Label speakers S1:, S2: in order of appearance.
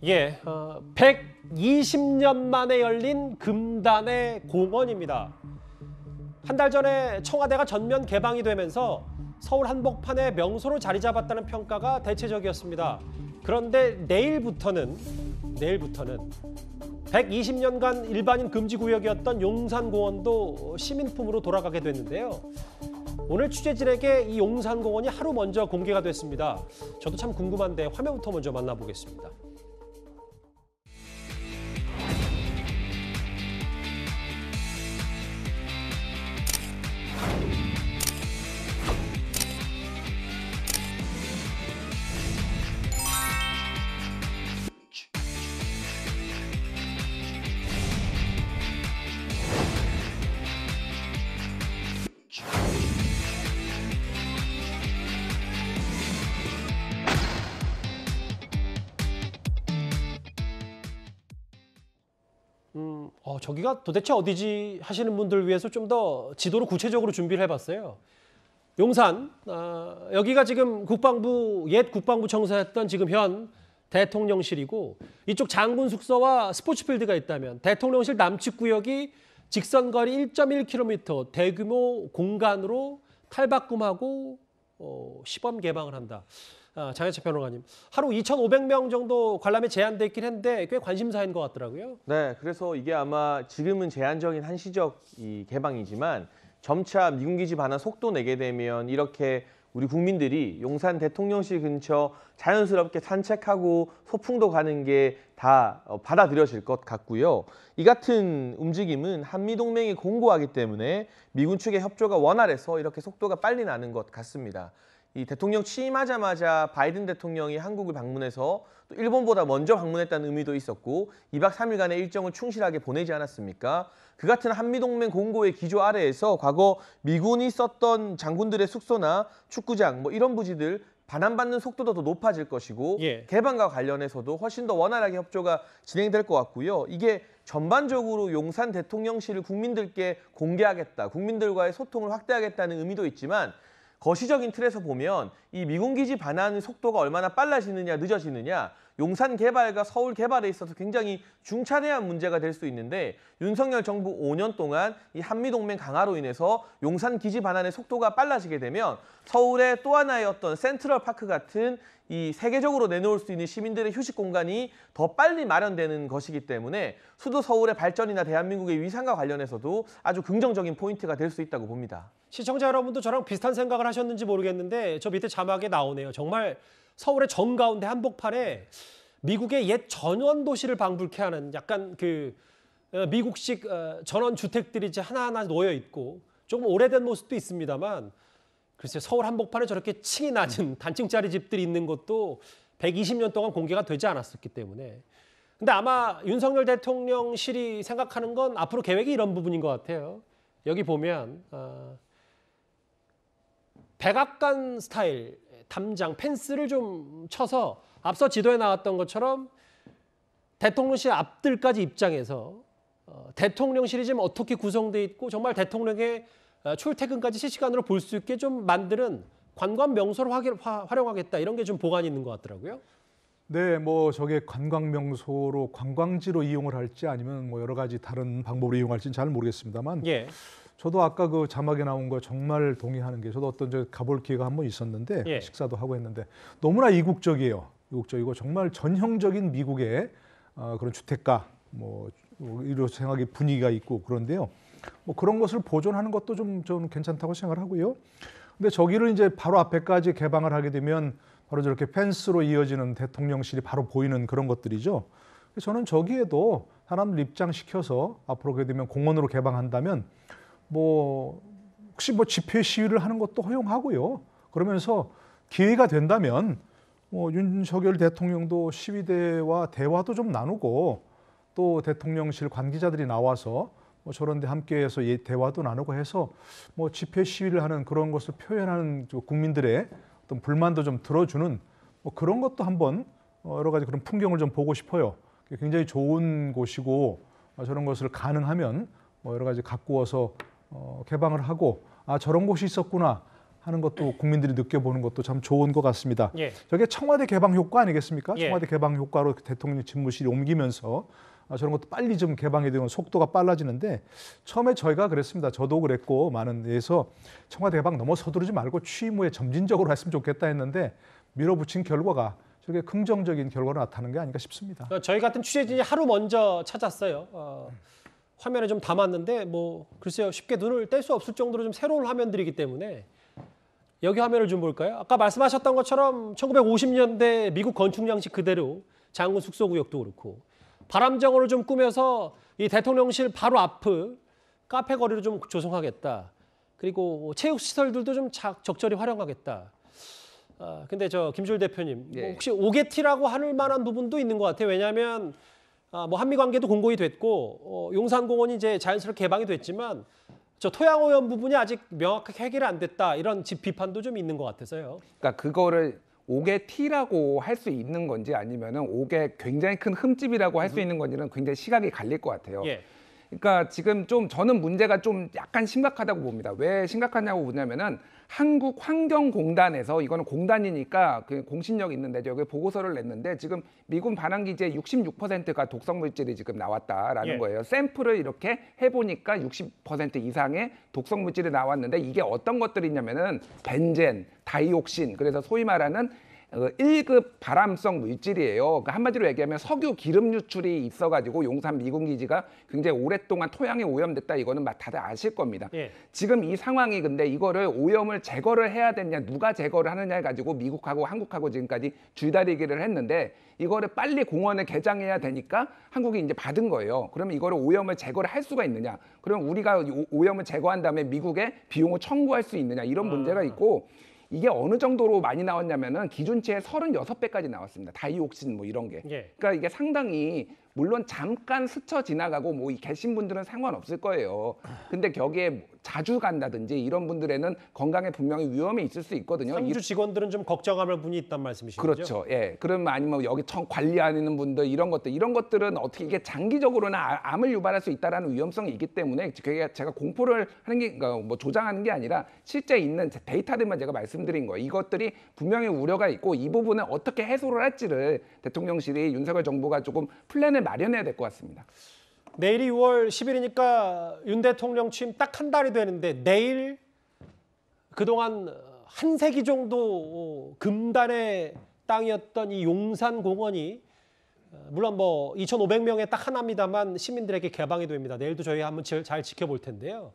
S1: 예, 120년 만에 열린 금단의 공원입니다. 한 달 전에 청와대가 전면 개방이 되면서 서울 한복판의 명소로 자리 잡았다는 평가가 대체적이었습니다. 그런데 내일부터는 120년간 일반인 금지 구역이었던 용산공원도 시민품으로 돌아가게 됐는데요. 오늘 취재진에게 이 용산공원이 하루 먼저 공개가 됐습니다. 저도 참 궁금한데 화면부터 먼저 만나보겠습니다. 저기가 도대체 어디지 하시는 분들 위해서 좀 더 지도를 구체적으로 준비를 해봤어요. 용산, 여기가 지금 옛 국방부 청사였던 지금 현 대통령실이고, 이쪽 장군 숙소와 스포츠필드가 있다면 대통령실 남측 구역이 직선거리 1.1km 대규모 공간으로 탈바꿈하고 시범 개방을 한다. 장혜철 평론가님, 하루 2,500명 정도 관람이 제한돼 있긴 했는데 꽤 관심사인 것 같더라고요.
S2: 네, 그래서 이게 아마 지금은 제한적인 한시적 이 개방이지만 점차 미군기지 반환 속도 내게 되면 이렇게 우리 국민들이 용산 대통령실 근처 자연스럽게 산책하고 소풍도 가는 게 다 받아들여질 것 같고요. 이 같은 움직임은 한미동맹이 공고하기 때문에 미군 측의 협조가 원활해서 이렇게 속도가 빨리 나는 것 같습니다. 이 대통령 취임하자마자 바이든 대통령이 한국을 방문해서 또 일본보다 먼저 방문했다는 의미도 있었고 2박 3일간의 일정을 충실하게 보내지 않았습니까? 그 같은 한미동맹 공고의 기조 아래에서 과거 미군이 썼던 장군들의 숙소나 축구장 이런 부지들 반환받는 속도도 더 높아질 것이고 개방과 관련해서도 훨씬 더 원활하게 협조가 진행될 것 같고요. 이게 전반적으로 용산 대통령실을 국민들께 공개하겠다, 국민들과의 소통을 확대하겠다는 의미도 있지만 거시적인 틀에서 보면 이 미군기지 반환 속도가 얼마나 빨라지느냐 늦어지느냐 용산 개발과 서울 개발에 있어서 굉장히 중차대한 문제가 될 수 있는데 윤석열 정부 5년 동안 이 한미동맹 강화로 인해서 용산 기지 반환의 속도가 빨라지게 되면 서울의 또 하나의 어떤 센트럴파크 같은 이 세계적으로 내놓을 수 있는 시민들의 휴식 공간이 더 빨리 마련되는 것이기 때문에 수도 서울의 발전이나 대한민국의 위상과 관련해서도 아주 긍정적인 포인트가 될 수 있다고 봅니다.
S1: 시청자 여러분도 저랑 비슷한 생각을 하셨는지 모르겠는데 저 밑에 자막에 나오네요. 정말 서울의 정가운데 한복판에 미국의 옛 전원 도시를 방불케 하는 약간 그 미국식 전원 주택들이 이제 하나하나 놓여 있고 조금 오래된 모습도 있습니다만 글쎄요, 서울 한복판에 저렇게 층이 낮은 단층짜리 집들이 있는 것도 120년 동안 공개가 되지 않았었기 때문에. 근데 아마 윤석열 대통령실이 생각하는 건 앞으로 계획이 이런 부분인 것 같아요. 여기 보면 백악관 스타일 담장 펜스를 좀 쳐서 앞서 지도에 나왔던 것처럼 대통령실 앞들까지 입장해서 대통령실이 지금 어떻게 구성돼 있고 정말 대통령의 출퇴근까지 실시간으로 볼 수 있게 좀 만드는 관광 명소를 활용하겠다 이런 게 좀 보관이 있는 것 같더라고요.
S3: 네, 저게 관광 명소로 관광지로 이용을 할지 아니면 여러 가지 다른 방법으로 이용할지는 잘 모르겠습니다만. 저도 아까 그 자막에 나온 거 정말 동의하는 게 저도 가볼 기회가 한 번 있었는데 식사도 하고 했는데 너무나 이국적이에요. 이국적이고 정말 전형적인 미국의 그런 주택가 이런 생각의 분위기가 있고 그런데요. 그런 것을 보존하는 것도 좀 괜찮다고 생각을 하고요. 근데 저기를 이제 바로 앞에까지 개방을 하게 되면 바로 저렇게 펜스로 이어지는 대통령실이 바로 보이는 그런 것들이죠. 저는 저기에도 사람들 입장시켜서 앞으로 그렇게 되면 공원으로 개방한다면 혹시 집회 시위를 하는 것도 허용하고요. 그러면서 기회가 된다면 윤석열 대통령도 시위대와 대화도 좀 나누고 또 대통령실 관계자들이 나와서 저런 데 함께해서 대화도 나누고 해서 집회 시위를 하는 그런 것을 표현하는 국민들의 어떤 불만도 좀 들어주는 그런 것도 한번 여러 가지 그런 풍경을 좀 보고 싶어요. 굉장히 좋은 곳이고 저런 것을 가능하면 여러 가지 가꾸어서 개방을 하고 저런 곳이 있었구나 하는 것도 국민들이 느껴보는 것도 참 좋은 것 같습니다.
S1: 예.
S3: 저게 청와대 개방 효과 아니겠습니까?
S1: 예.
S3: 청와대 개방 효과로 대통령 집무실이 옮기면서 저런 것도 빨리 좀 개방이 되는 속도가 빨라지는데 처음에 저희가 그랬습니다. 저도 그랬고 많은 데에서 청와대 개방 너무 서두르지 말고 취임 후에 점진적으로 했으면 좋겠다 했는데 밀어붙인 결과가 저게 긍정적인 결과로 나타나는 게 아닌가 싶습니다.
S1: 저희 같은 취재진이 하루 먼저 찾았어요. 화면에 좀 담았는데 뭐 글쎄요 쉽게 눈을 뗄 수 없을 정도로 좀 새로운 화면들이기 때문에 여기 화면을 좀 볼까요? 아까 말씀하셨던 것처럼 1950년대 미국 건축 양식 그대로 장군 숙소구역도 그렇고 바람정원을 좀 꾸며서 이 대통령실 바로 앞을 카페 거리로 좀 조성하겠다. 그리고 체육 시설들도 좀 적절히 활용하겠다. 근데 저 김주일 대표님 뭐 혹시 오게티라고 할 만한 부분도 있는 것 같아요. 왜냐하면 뭐 한미 관계도 공고히 됐고 용산공원이 이제 자연스럽게 개방이 됐지만 저 토양오염 부분이 아직 명확하게 해결이 안 됐다 이런 비판도 좀 있는 것 같아서요.
S4: 그러니까 그거를 오게티라고 할 수 있는 건지 아니면은 오게 굉장히 큰 흠집이라고 할 수 있는 건지는 굉장히 시각이 갈릴 것 같아요.
S1: 예.
S4: 그러니까 지금 좀 저는 문제가 좀 약간 심각하다고 봅니다. 왜 심각하냐고 보냐면은 한국환경공단에서 이거는 공단이니까 그 공신력 있는데 여기 보고서를 냈는데 지금 미군 반환기지의 66%가 독성 물질이 지금 나왔다라는
S1: 예.
S4: 거예요. 샘플을 이렇게 해보니까 60% 이상의 독성 물질이 나왔는데 이게 어떤 것들이냐면은 벤젠, 다이옥신, 그래서 소위 말하는 1급 발암성 물질이에요. 그러니까 한마디로 얘기하면 석유 기름 유출이 있어가지고 용산 미군 기지가 굉장히 오랫동안 토양이 오염됐다. 이거는 다들 아실 겁니다.
S1: 예.
S4: 지금 이 상황이 근데 이거를 오염을 제거를 해야 되냐, 누가 제거를 하느냐에 가지고 미국하고 한국하고 지금까지 줄다리기를 했는데 이거를 빨리 공원을 개장해야 되니까 한국이 이제 받은 거예요. 그러면 이거를 오염을 제거를 할 수가 있느냐? 그럼 우리가 오염을 제거한 다음에 미국에 비용을 청구할 수 있느냐? 이런 문제가 있고. 이게 어느 정도로 많이 나왔냐면은 기준치의 36배까지 나왔습니다. 다이옥신 뭐 이런 게.
S1: 예.
S4: 그러니까 이게 상당히 물론 잠깐 스쳐 지나가고 뭐 계신 분들은 상관없을 거예요. 근데 거기에 자주 간다든지 이런 분들에는 건강에 분명히 위험이 있을 수 있거든요.
S1: 상주 직원들은 좀 걱정할 부분이 있단 말씀이신 거죠?
S4: 그렇죠. 예. 그러면 아니면 여기 관리하는 분들 이런 것들은 어떻게 이게 장기적으로는 암을 유발할 수 있다라는 위험성이 있기 때문에 그게 제가 공포를 하는 게 그러니까 뭐 조장하는 게 아니라 실제 있는 데이터들만 제가 말씀드린 거예요. 이것들이 분명히 우려가 있고 이 부분을 어떻게 해소를 할지를 대통령실이 윤석열 정부가 조금 플랜을 마련해야 될 것 같습니다.
S1: 내일이 6월 10일이니까 윤 대통령 취임 딱 한 달이 되는데 내일 그동안 한 세기 정도 금단의 땅이었던 이 용산공원이 물론 뭐 2,500명의 딱 하나입니다만 시민들에게 개방이 됩니다. 내일도 저희 한번 잘 지켜볼 텐데요.